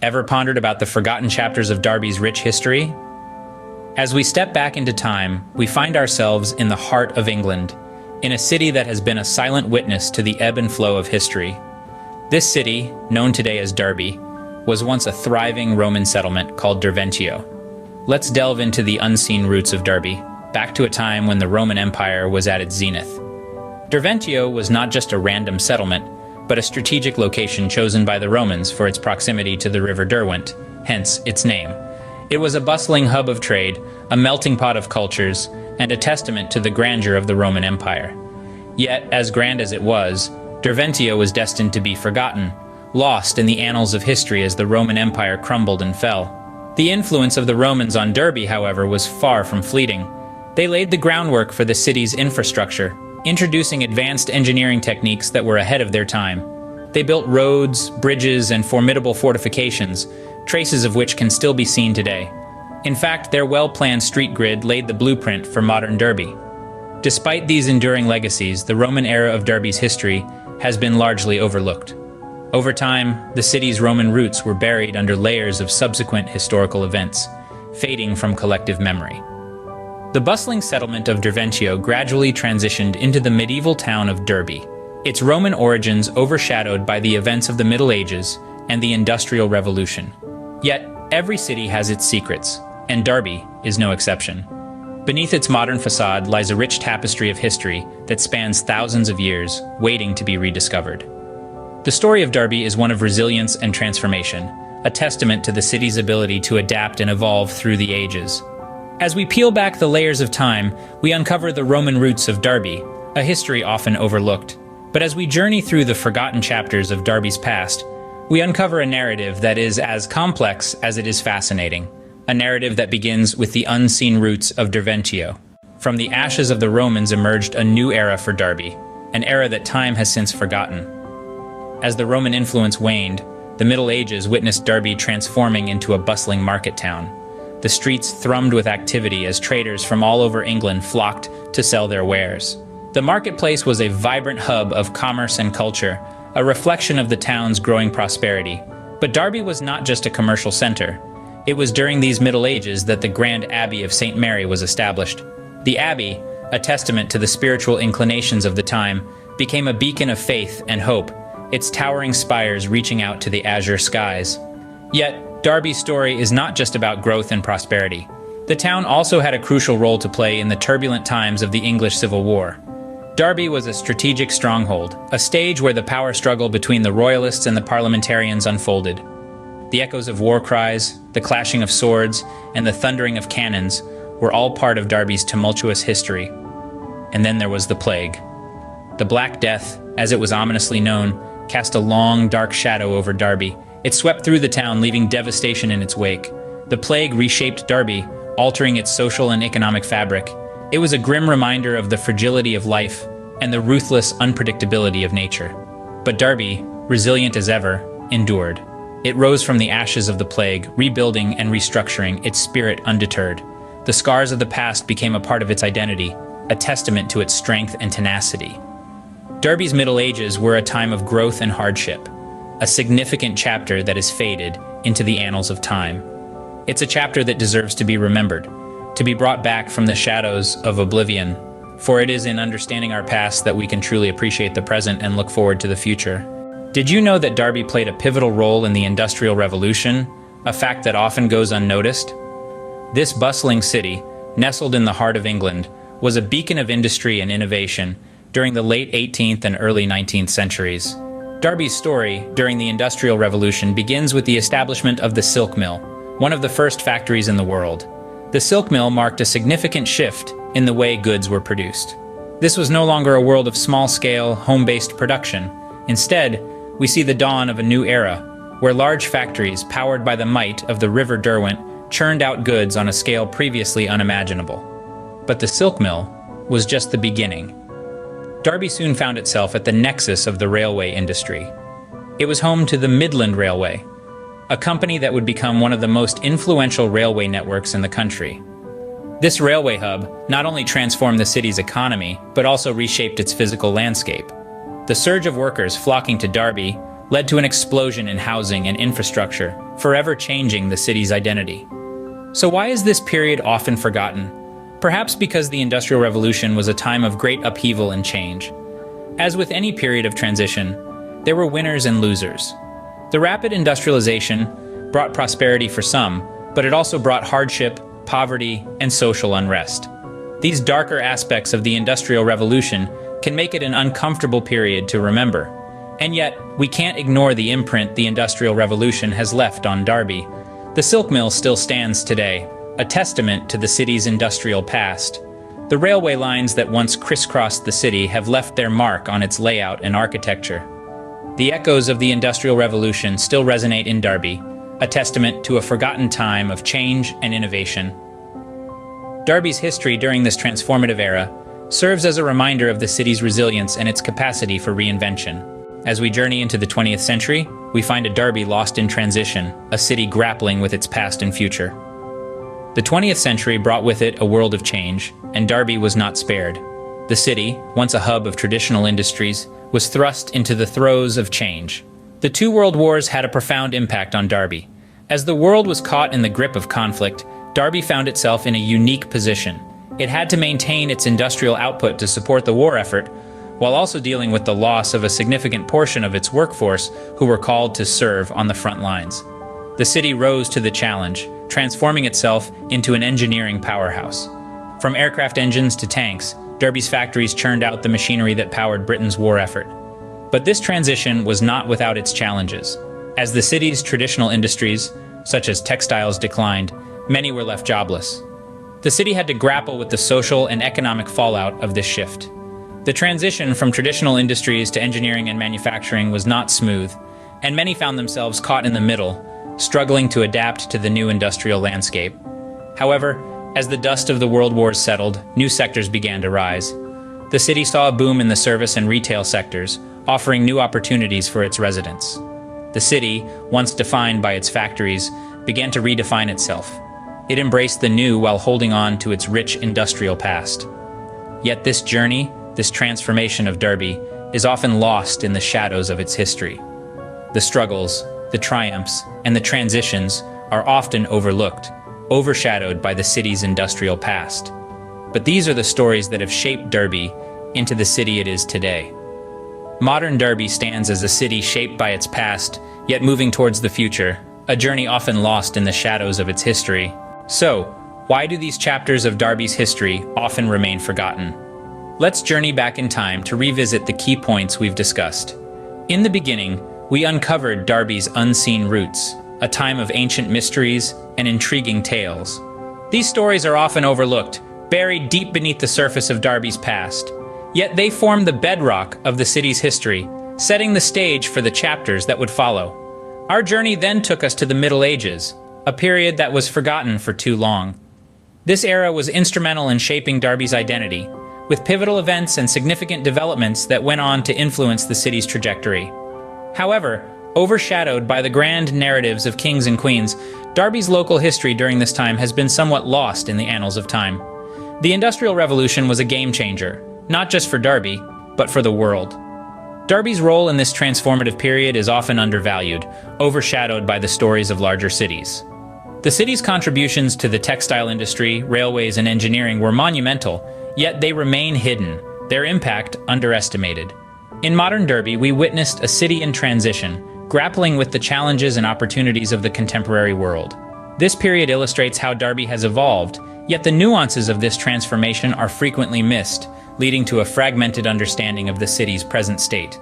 Ever pondered about the forgotten chapters of Derby's rich history? As we step back into time, we find ourselves in the heart of England, in a city that has been a silent witness to the ebb and flow of history. This city, known today as Derby, was once a thriving Roman settlement called Derventio. Let's delve into the unseen roots of Derby, back to a time when the Roman Empire was at its zenith. Derventio was not just a random settlement, but a strategic location chosen by the Romans for its proximity to the river Derwent, hence its name. It was a bustling hub of trade, a melting pot of cultures, and a testament to the grandeur of the Roman Empire. Yet, as grand as it was, Derventio was destined to be forgotten, lost in the annals of history as the Roman Empire crumbled and fell. The influence of the Romans on Derby, however, was far from fleeting. They laid the groundwork for the city's infrastructure, introducing advanced engineering techniques that were ahead of their time. They built roads, bridges, and formidable fortifications, traces of which can still be seen today. In fact, their well-planned street grid laid the blueprint for modern Derby. Despite these enduring legacies, the Roman era of Derby's history has been largely overlooked. Over time, the city's Roman roots were buried under layers of subsequent historical events, fading from collective memory. The bustling settlement of Derventio gradually transitioned into the medieval town of Derby, its Roman origins overshadowed by the events of the Middle Ages and the Industrial Revolution. Yet, every city has its secrets, and Derby is no exception. Beneath its modern facade lies a rich tapestry of history that spans thousands of years, waiting to be rediscovered. The story of Derby is one of resilience and transformation, a testament to the city's ability to adapt and evolve through the ages. As we peel back the layers of time, we uncover the Roman roots of Derby, a history often overlooked. But as we journey through the forgotten chapters of Derby's past, we uncover a narrative that is as complex as it is fascinating. A narrative that begins with the unseen roots of Derventio. From the ashes of the Romans emerged a new era for Derby, an era that time has since forgotten. As the Roman influence waned, the Middle Ages witnessed Derby transforming into a bustling market town. The streets thrummed with activity as traders from all over England flocked to sell their wares. The marketplace was a vibrant hub of commerce and culture, a reflection of the town's growing prosperity. But Derby was not just a commercial center. It was during these Middle Ages that the Grand Abbey of St. Mary was established. The abbey, a testament to the spiritual inclinations of the time, became a beacon of faith and hope, its towering spires reaching out to the azure skies. Yet, Derby's story is not just about growth and prosperity. The town also had a crucial role to play in the turbulent times of the English Civil War. Derby was a strategic stronghold, a stage where the power struggle between the royalists and the parliamentarians unfolded. The echoes of war cries, the clashing of swords, and the thundering of cannons were all part of Derby's tumultuous history. And then there was the plague. The Black Death, as it was ominously known, cast a long, dark shadow over Derby. It swept through the town, leaving devastation in its wake. The plague reshaped Derby, altering its social and economic fabric. It was a grim reminder of the fragility of life and the ruthless unpredictability of nature. But Derby, resilient as ever, endured. It rose from the ashes of the plague, rebuilding and restructuring, its spirit undeterred. The scars of the past became a part of its identity, a testament to its strength and tenacity. Derby's Middle Ages were a time of growth and hardship, a significant chapter that has faded into the annals of time. It's a chapter that deserves to be remembered, to be brought back from the shadows of oblivion, for it is in understanding our past that we can truly appreciate the present and look forward to the future. Did you know that Derby played a pivotal role in the Industrial Revolution, a fact that often goes unnoticed? This bustling city, nestled in the heart of England, was a beacon of industry and innovation during the late 18th and early 19th centuries. Derby's story during the Industrial Revolution begins with the establishment of the silk mill, one of the first factories in the world. The silk mill marked a significant shift in the way goods were produced. This was no longer a world of small-scale, home-based production. Instead, we see the dawn of a new era, where large factories powered by the might of the river Derwent churned out goods on a scale previously unimaginable. But the silk mill was just the beginning. Derby soon found itself at the nexus of the railway industry. It was home to the Midland Railway, a company that would become one of the most influential railway networks in the country. This railway hub not only transformed the city's economy, but also reshaped its physical landscape. The surge of workers flocking to Derby led to an explosion in housing and infrastructure, forever changing the city's identity. So why is this period often forgotten? Perhaps because the Industrial Revolution was a time of great upheaval and change. As with any period of transition, there were winners and losers. The rapid industrialization brought prosperity for some, but it also brought hardship, poverty, and social unrest. These darker aspects of the Industrial Revolution can make it an uncomfortable period to remember. And yet, we can't ignore the imprint the Industrial Revolution has left on Derby. The silk mill still stands today, a testament to the city's industrial past. The railway lines that once crisscrossed the city have left their mark on its layout and architecture. The echoes of the Industrial Revolution still resonate in Derby, a testament to a forgotten time of change and innovation. Derby's history during this transformative era serves as a reminder of the city's resilience and its capacity for reinvention. As we journey into the 20th century, we find a Derby lost in transition, a city grappling with its past and future. The 20th century brought with it a world of change, and Derby was not spared. The city, once a hub of traditional industries, was thrust into the throes of change. The two world wars had a profound impact on Derby. As the world was caught in the grip of conflict, Derby found itself in a unique position. It had to maintain its industrial output to support the war effort, while also dealing with the loss of a significant portion of its workforce who were called to serve on the front lines. The city rose to the challenge, transforming itself into an engineering powerhouse. From aircraft engines to tanks, Derby's factories churned out the machinery that powered Britain's war effort. But this transition was not without its challenges. As the city's traditional industries, such as textiles, declined, many were left jobless. The city had to grapple with the social and economic fallout of this shift. The transition from traditional industries to engineering and manufacturing was not smooth, and many found themselves caught in the middle, struggling to adapt to the new industrial landscape. However, as the dust of the world wars settled, new sectors began to rise. The city saw a boom in the service and retail sectors, offering new opportunities for its residents. The city, once defined by its factories, began to redefine itself. It embraced the new while holding on to its rich industrial past. Yet this journey, this transformation of Derby, is often lost in the shadows of its history. The struggles, the triumphs, and the transitions are often overlooked, overshadowed by the city's industrial past. But these are the stories that have shaped Derby into the city it is today. Modern Derby stands as a city shaped by its past, yet moving towards the future, a journey often lost in the shadows of its history. So, why do these chapters of Derby's history often remain forgotten? Let's journey back in time to revisit the key points we've discussed. In the beginning, we uncovered Derby's unseen roots, a time of ancient mysteries and intriguing tales. These stories are often overlooked, buried deep beneath the surface of Derby's past. Yet they form the bedrock of the city's history, setting the stage for the chapters that would follow. Our journey then took us to the Middle Ages, a period that was forgotten for too long. This era was instrumental in shaping Derby's identity, with pivotal events and significant developments that went on to influence the city's trajectory. However, overshadowed by the grand narratives of kings and queens, Derby's local history during this time has been somewhat lost in the annals of time. The Industrial Revolution was a game-changer, not just for Derby, but for the world. Derby's role in this transformative period is often undervalued, overshadowed by the stories of larger cities. The city's contributions to the textile industry, railways, and engineering were monumental, yet they remain hidden, their impact underestimated. In modern Derby, we witnessed a city in transition, grappling with the challenges and opportunities of the contemporary world. This period illustrates how Derby has evolved, yet the nuances of this transformation are frequently missed, leading to a fragmented understanding of the city's present state.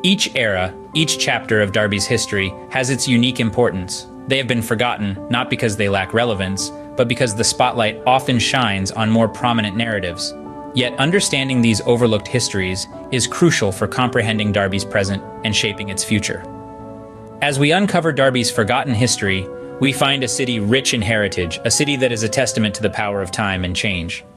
Each era, each chapter of Derby's history has its unique importance. They have been forgotten, not because they lack relevance, but because the spotlight often shines on more prominent narratives. Yet understanding these overlooked histories is crucial for comprehending Derby's present and shaping its future. As we uncover Derby's forgotten history, we find a city rich in heritage, a city that is a testament to the power of time and change.